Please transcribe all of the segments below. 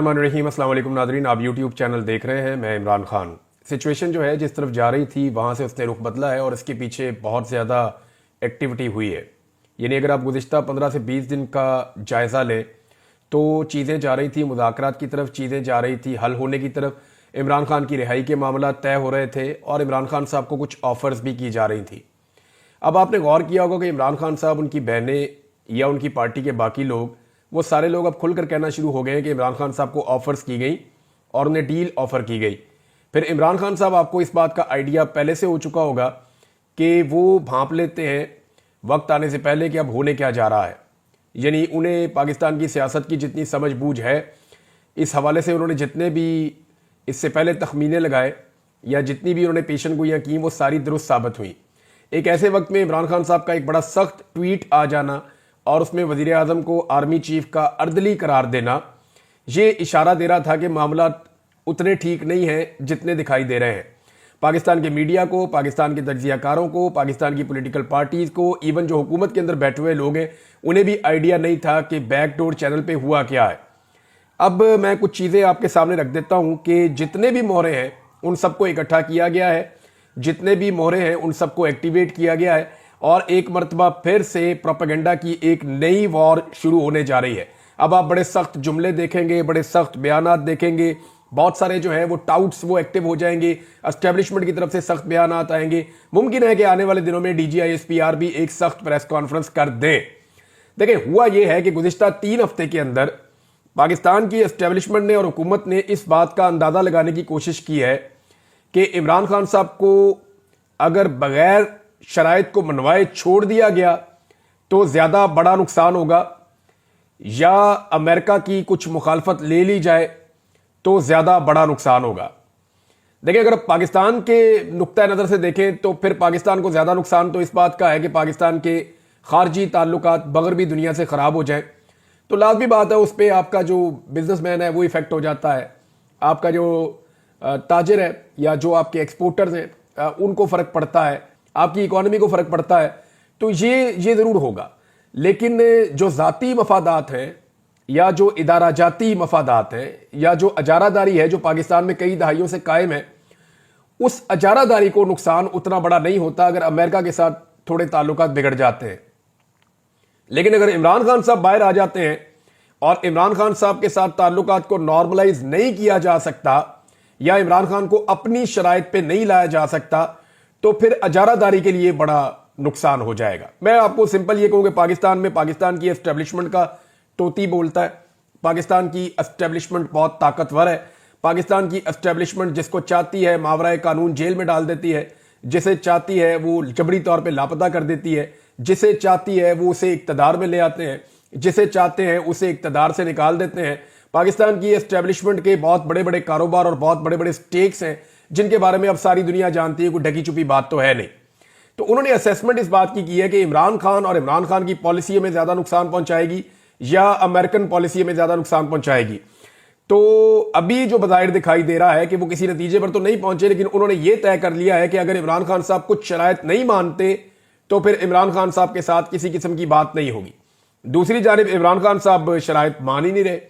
रहीम अस्सलाम वालेकुम नादरीन, आप यूट्यूब चैनल देख रहे हैं। मैं इमरान खान। सिचुएशन जो है जिस तरफ जा रही थी वहाँ से उसने रुख बदला है और इसके पीछे बहुत ज़्यादा एक्टिविटी हुई है। यानी अगर आप गुज़िश्ता 15 से 20 दिन का जायज़ा लें तो चीज़ें जा रही थी मुज़ाकरात की तरफ, चीज़ें जा रही थी हल होने की तरफ। इमरान खान की रिहाई के मामला तय हो रहे थे और इमरान खान साहब को कुछ ऑफ़र्स भी की जा रही थी। अब आपने गौर किया होगा कि इमरान खान साहब, उनकी बहनें या उनकी पार्टी के बाकी लोग, वो सारे लोग अब खुलकर कहना शुरू हो गए हैं कि इमरान खान साहब को ऑफर्स की गई और उन्हें डील ऑफर की गई। फिर इमरान खान साहब, आपको इस बात का आइडिया पहले से हो चुका होगा कि वो भांप लेते हैं वक्त आने से पहले कि अब होने क्या जा रहा है। यानी उन्हें पाकिस्तान की सियासत की जितनी समझ बूझ है, इस हवाले से उन्होंने जितने भी इससे पहले तखमीने लगाए या जितनी भी उन्होंने पेशन गोइयाँ की, वो सारी दुरुस्त साबित हुई। एक ऐसे वक्त में इमरान खान साहब का एक बड़ा सख्त ट्वीट आ जाना और उसमें वज़ीर आज़म को आर्मी चीफ का अर्दली करार देना, ये इशारा दे रहा था कि मामला उतने ठीक नहीं हैं जितने दिखाई दे रहे हैं। पाकिस्तान के मीडिया को, पाकिस्तान के तज्ज़ियाकारों को, पाकिस्तान की पॉलिटिकल पार्टीज़ को, इवन जो हुकूमत के अंदर बैठे हुए लोग हैं, उन्हें भी आइडिया नहीं था कि बैकडोर चैनल पे हुआ क्या है। अब मैं कुछ चीज़ें आपके सामने रख देता हूँ कि जितने भी मोहरे हैं उन सबको इकट्ठा किया गया है, जितने भी मोहरे हैं उन सबको एक्टिवेट किया गया है और एक मरतबा फिर से प्रोपेगेंडा की एक नई वॉर शुरू होने जा रही है। अब आप बड़े सख्त जुमले देखेंगे, बड़े सख्त बयानात देखेंगे, बहुत सारे जो है वो टाउट्स वो एक्टिव हो जाएंगे, एस्टेब्लिशमेंट की तरफ से सख्त बयानात आएंगे। मुमकिन है कि आने वाले दिनों में DGISPR भी एक सख्त प्रेस कॉन्फ्रेंस कर दें। देखिए, हुआ ये है कि गुज़िश्ता 3 हफ्ते के अंदर पाकिस्तान की एस्टेब्लिशमेंट ने और हुकूमत ने इस बात का अंदाज़ा लगाने की कोशिश की है कि इमरान खान साहब को अगर बगैर शराइत को मनवाए छोड़ दिया गया तो ज़्यादा बड़ा नुकसान होगा, या अमेरिका की कुछ मुखालफत ले ली जाए तो ज़्यादा बड़ा नुकसान होगा। देखिए, अगर पाकिस्तान के नुक्ता नज़र से देखें तो फिर पाकिस्तान को ज़्यादा नुकसान तो इस बात का है कि पाकिस्तान के खारजी ताल्लुकात मगरबी दुनिया से ख़राब हो जाएं, तो लाजमी बात है उस पर आपका जो बिजनेसमैन है वो इफ़ेक्ट हो जाता है, आपका जो ताजिर है या जो आपके एक्सपोर्टर्स हैं उनको फ़र्क पड़ता है, आपकी इकोनॉमी को फ़र्क पड़ता है। तो ये ज़रूर होगा। लेकिन जो ज़ाती मफादात हैं या जो इदारा जाती मफादात हैं या जो अजारादारी है जो पाकिस्तान में कई दहाइयों से कायम है, उस अजारादारी को नुकसान उतना बड़ा नहीं होता अगर अमेरिका के साथ थोड़े ताल्लुकात बिगड़ जाते हैं। लेकिन अगर इमरान खान साहब बाहर आ जाते हैं और इमरान खान साहब के साथ ताल्लुकात को नॉर्मलाइज नहीं किया जा सकता या इमरान खान को अपनी शराइत पे नहीं लाया जा सकता, तो फिर अजारादारी के लिए बड़ा नुकसान हो जाएगा। मैं आपको सिंपल ये कहूँ कि पाकिस्तान में पाकिस्तान की एस्टेब्लिशमेंट का तोती बोलता है। पाकिस्तान की एस्टेब्लिशमेंट बहुत ताकतवर है। पाकिस्तान की एस्टेब्लिशमेंट जिसको चाहती है मावराए कानून जेल में डाल देती है, जिसे चाहती है वो जबरी तौर पे लापता कर देती है, जिसे चाहती है वो उसे इक्तदार में ले आते हैं, जिसे चाहते हैं उसे इक्तदार से निकाल देते हैं। पाकिस्तान की एस्टेब्लिशमेंट के बहुत बड़े बड़े कारोबार और बहुत बड़े बड़े स्टेक्स हैं जिनके बारे में अब सारी दुनिया जानती है, कोई ढकी छुपी बात तो है नहीं। तो उन्होंने असेसमेंट इस बात की है कि इमरान खान और इमरान खान की पॉलिसी में ज्यादा नुकसान पहुंचाएगी या अमेरिकन पॉलिसी में ज्यादा नुकसान पहुंचाएगी। तो अभी जो बज़ाहिर दिखाई दे रहा है कि वो किसी नतीजे पर तो नहीं पहुंचे, लेकिन उन्होंने ये तय कर लिया है कि अगर इमरान खान साहब कुछ शराइत नहीं मानते तो फिर इमरान खान साहब के साथ किसी किस्म की बात नहीं होगी। दूसरी जानिब इमरान खान साहब शराइत मान ही नहीं रहे।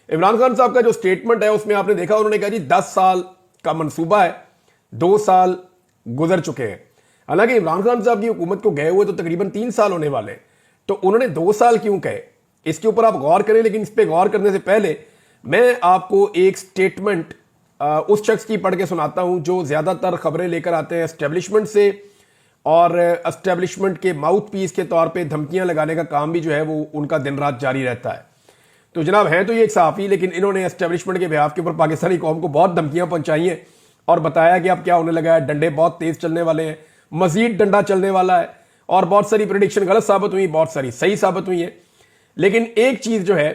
इमरान खान साहब का जो स्टेटमेंट है उसमें आपने देखा, उन्होंने कहा जी 10 साल का मंसूबा है, 2 साल गुजर चुके हैं। हालांकि इमरान खान साहब की हुकूमत को गए हुए तो तकरीबन 3 साल होने वाले हैं, तो उन्होंने 2 साल क्यों कहे, इसके ऊपर आप गौर करें। लेकिन इस पर गौर करने से पहले मैं आपको एक स्टेटमेंट उस शख्स की पढ़ के सुनाता हूं जो ज्यादातर खबरें लेकर आते हैं एस्टेब्लिशमेंट से, और एस्टेब्लिशमेंट के माउथ पीस के तौर पे धमकियां लगाने का काम भी जो है वो उनका दिन रात जारी रहता है। तो जनाब हैं तो ये एक सहाफ़ी, लेकिन इन्होंने एस्टेब्लिशमेंट के बिहाफ के ऊपर पाकिस्तानी कौम को बहुत धमकियां पहुंचाई हैं और बताया कि अब क्या होने लगा है, डंडे बहुत तेज चलने वाले हैं, मजीद डंडा चलने वाला है, और बहुत सारी प्रेडिक्शन गलत साबित हुई, बहुत सारी सही साबित हुई है। लेकिन एक चीज जो है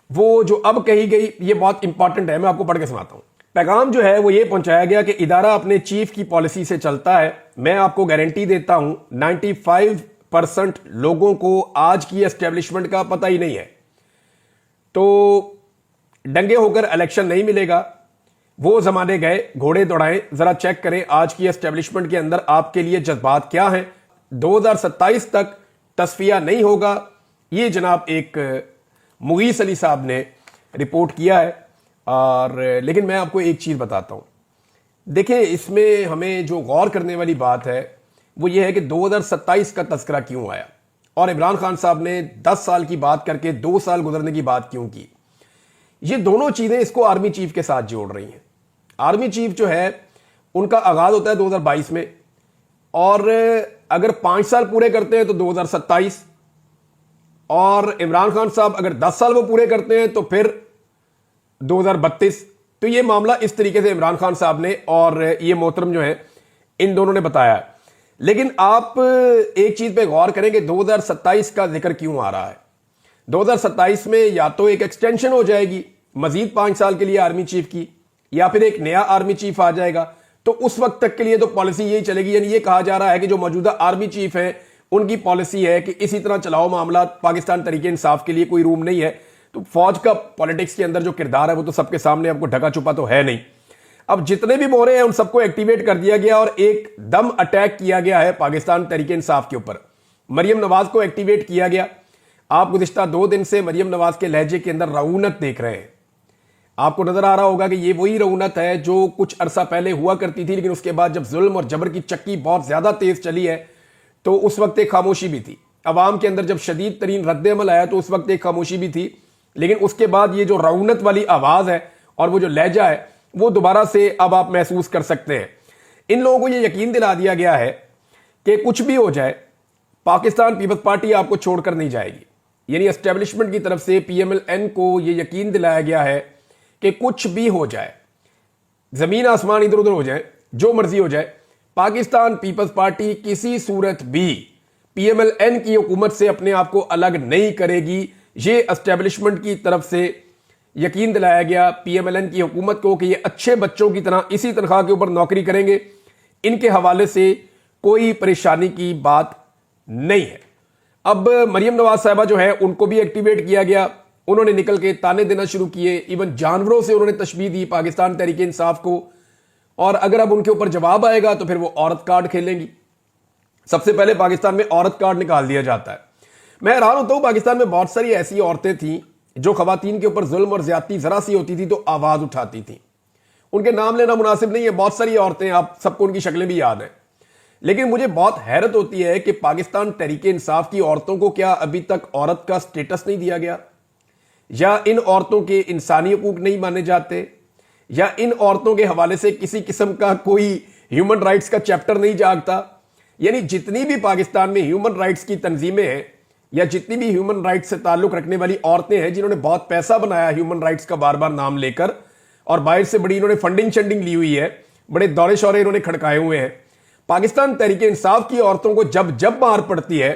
वो जो अब कही गई ये बहुत इंपॉर्टेंट है, मैं आपको पढ़ के सुनाता हूं। पैगाम जो है वो ये पहुंचाया गया कि इदारा अपने चीफ की पॉलिसी से चलता है। मैं आपको गारंटी देता हूं 95% लोगों को आज की एस्टेब्लिशमेंट का पता ही नहीं है। तो डंगे होकर इलेक्शन नहीं मिलेगा, वो जमाने गए, घोड़े दौड़ाएं। जरा चेक करें आज की एस्टेब्लिशमेंट के अंदर आपके लिए जज्बात क्या हैं। 2027 तक तस्फिया नहीं होगा, ये जनाब एक मुगीस अली साहब ने रिपोर्ट किया है। اور لیکن میں آپ کو ایک چیز بتاتا ہوں. دیکھیں اس میں ہمیں جو غور کرنے والی بات ہے وہ یہ ہے کہ 2027 کا تذکرہ کیوں آیا اور عمران خان صاحب نے 10 سال کی بات کر کے 2 سال گزرنے کی بات کیوں کی. یہ دونوں چیزیں اس کو آرمی چیف کے ساتھ جوڑ رہی ہیں. آرمی چیف جو ہے ان کا آغاز ہوتا ہے 2022 میں اور اگر 5 سال پورے کرتے ہیں تو 2027 اور عمران خان صاحب اگر 10 سال وہ پورے کرتے ہیں تو پھر 2032. تو یہ معاملہ اس طریقے سے عمران خان صاحب نے اور یہ محترم جو ہے ان دونوں نے بتایا ہے. لیکن آپ ایک چیز پہ غور کریں کہ 2027 کا ذکر کیوں آ رہا ہے. 2027 میں یا تو ایک ایکسٹینشن ہو جائے گی مزید 5 سال کے لیے آرمی چیف کی یا پھر ایک نیا آرمی چیف آ جائے گا. تو اس وقت تک کے لیے تو پالیسی یہی چلے گی. یعنی یہ کہا جا رہا ہے کہ جو موجودہ آرمی چیف ہیں ان کی پالیسی ہے کہ اسی طرح چلاؤ معاملات, پاکستان تحریک انصاف کے لیے کوئی روم نہیں ہے. تو فوج کا پالیٹکس کے اندر جو کردار ہے وہ تو سب کے سامنے آپ کو ڈھکا چھپا تو ہے نہیں. اب جتنے بھی مورے ہیں ان سب کو ایکٹیویٹ کر دیا گیا اور ایک دم اٹیک کیا گیا ہے پاکستان تحریک انصاف کے اوپر. مریم نواز کو ایکٹیویٹ کیا گیا. آپ گزشتہ 2 دن سے مریم نواز کے لہجے کے اندر رعونت دیکھ رہے ہیں. آپ کو نظر آ رہا ہوگا کہ یہ وہی رعونت ہے جو کچھ عرصہ پہلے ہوا کرتی تھی, لیکن اس کے بعد جب ظلم اور جبر کی چکی بہت زیادہ تیز چلی ہے تو اس وقت ایک خاموشی بھی تھی. عوام کے اندر جب شدید ترین رد عمل آیا تو اس وقت ایک خاموشی بھی تھی, لیکن اس کے بعد یہ جو رعونت والی آواز ہے اور وہ جو لہجہ ہے وہ دوبارہ سے اب آپ محسوس کر سکتے ہیں. ان لوگوں کو یہ یقین دلا دیا گیا ہے کہ کچھ بھی ہو جائے پاکستان پیپلز پارٹی آپ کو چھوڑ کر نہیں جائے گی. یعنی اسٹیبلشمنٹ کی طرف سے پی ایم ایل این کو یہ یقین دلایا گیا ہے کہ کچھ بھی ہو جائے, زمین آسمان ادھر ادھر ہو جائے, جو مرضی ہو جائے, پاکستان پیپلز پارٹی کسی صورت بھی پی ایم ایل این کی حکومت سے اپنے آپ کو الگ نہیں کرے گی. یہ اسٹیبلشمنٹ کی طرف سے یقین دلایا گیا پی ایم ایل این کی حکومت کو کہ یہ اچھے بچوں کی طرح اسی تنخواہ کے اوپر نوکری کریں گے. ان کے حوالے سے کوئی پریشانی کی بات نہیں ہے. اب مریم نواز صاحبہ جو ہے ان کو بھی ایکٹیویٹ کیا گیا. انہوں نے نکل کے تانے دینا شروع کیے, ایون جانوروں سے انہوں نے تشبیہ دی پاکستان تحریک انصاف کو. اور اگر اب ان کے اوپر جواب آئے گا تو پھر وہ عورت کارڈ کھیلیں گی. سب سے پہلے پاکستان میں عورت کارڈ نکال دیا جاتا ہے. میں حیران ہوتا ہوں, پاکستان میں بہت ساری ایسی عورتیں تھیں جو خواتین کے اوپر ظلم اور زیادتی ذرا سی ہوتی تھی تو آواز اٹھاتی تھیں. ان کے نام لینا مناسب نہیں ہے, بہت ساری عورتیں, آپ سب کو ان کی شکلیں بھی یاد ہیں. لیکن مجھے بہت حیرت ہوتی ہے کہ پاکستان تحریک انصاف کی عورتوں کو کیا ابھی تک عورت کا سٹیٹس نہیں دیا گیا, یا ان عورتوں کے انسانی حقوق نہیں مانے جاتے, یا ان عورتوں کے حوالے سے کسی قسم کا کوئی ہیومن رائٹس کا چیپٹر نہیں جاگتا. یعنی جتنی بھی پاکستان میں ہیومن رائٹس کی تنظیمیں ہیں یا جتنی بھی ہیومن رائٹس سے تعلق رکھنے والی عورتیں ہیں جنہوں نے بہت پیسہ بنایا ہیومن رائٹس کا بار بار نام لے کر, اور باہر سے بڑی انہوں نے فنڈنگ شنڈنگ لی ہوئی ہے, بڑے دورے شورے انہوں نے کھڑکائے ہوئے ہیں, پاکستان تحریک انصاف کی عورتوں کو جب جب مار پڑتی ہے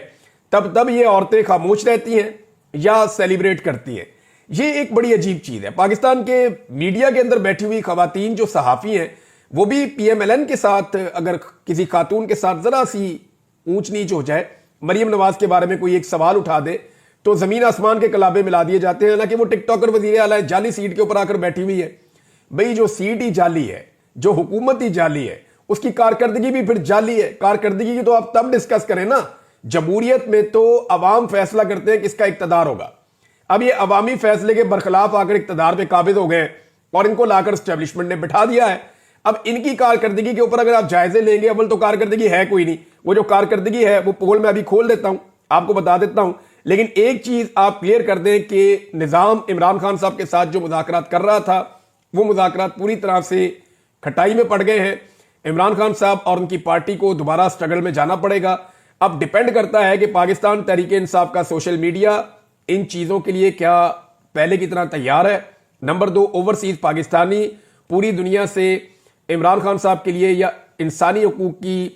تب تب یہ عورتیں خاموش رہتی ہیں یا سیلیبریٹ کرتی ہیں. یہ ایک بڑی عجیب چیز ہے. پاکستان کے میڈیا کے اندر بیٹھی ہوئی خواتین جو صحافی ہیں وہ بھی پی ایم ایل این کے ساتھ, اگر کسی خاتون کے ساتھ ذرا سی اونچ نیچ ہو جائے, مریم نواز کے بارے میں کوئی ایک سوال اٹھا دے تو زمین آسمان کے کلابے ملا دیے جاتے ہیں. حالانکہ وہ ٹک ٹاکر وزیر اعلیٰ جعلی سیٹ کے اوپر آ کر بیٹھی ہوئی ہے. بھئی جو سیٹ ہی جعلی ہے, جو حکومت ہی جعلی ہے, اس کی کارکردگی بھی پھر جعلی ہے. کارکردگی کی تو آپ تب ڈسکس کریں نا, جمہوریت میں تو عوام فیصلہ کرتے ہیں کس کا اقتدار ہوگا. اب یہ عوامی فیصلے کے برخلاف آ کر اقتدار پہ قابض ہو گئے اور ان کو لا کر اسٹیبلشمنٹ نے بٹھا دیا ہے. اب ان کی کارکردگی کے اوپر اگر آپ جائزے لیں گے, اول تو کارکردگی ہے کوئی نہیں. وہ جو کارکردگی ہے وہ پول میں ابھی کھول دیتا ہوں, آپ کو بتا دیتا ہوں. لیکن ایک چیز آپ کلیئر کر دیں کہ نظام عمران خان صاحب کے ساتھ جو مذاکرات کر رہا تھا وہ مذاکرات پوری طرح سے کھٹائی میں پڑ گئے ہیں. عمران خان صاحب اور ان کی پارٹی کو دوبارہ سٹرگل میں جانا پڑے گا. اب ڈیپینڈ کرتا ہے کہ پاکستان تحریک انصاف کا سوشل میڈیا ان چیزوں کے لیے کیا پہلے کی طرح تیار ہے. نمبر 2, اوورسیز پاکستانی پوری دنیا سے عمران خان صاحب کے لیے یا انسانی حقوق کی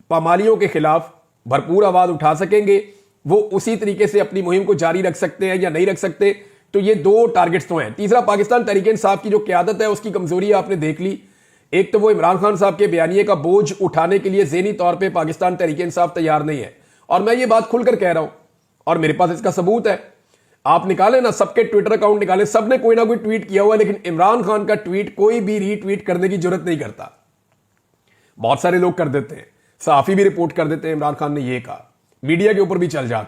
پامالیوں کے خلاف بھرپور آواز اٹھا سکیں گے, وہ اسی طریقے سے اپنی مہم کو جاری رکھ سکتے ہیں یا نہیں رکھ سکتے. تو یہ 2 ٹارگٹس تو ہیں. تیسرا, پاکستان تحریک انصاف کی جو قیادت ہے اس کی کمزوری آپ نے دیکھ لی. ایک تو وہ عمران خان صاحب کے بیانیے کا بوجھ اٹھانے کے لیے ذہنی طور پہ پاکستان تحریک انصاف تیار نہیں ہے, اور میں یہ بات کھل کر کہہ رہا ہوں اور میرے پاس اس کا ثبوت ہے. آپ نکالیں نا, سب کے ٹویٹر اکاؤنٹ نکالیں, سب نے کوئی نہ کوئی ٹویٹ کیا ہوا ہے, لیکن عمران خان کا ٹویٹ کوئی بھی ری ٹویٹ کرنے کی ضرورت نہیں کرتا. بہت سارے لوگ کر دیتے ہیں, صحافی بھی رپورٹ کر دیتے ہیں عمران خان نے یہ کہا, میڈیا کے اوپر بھی چل جاتا.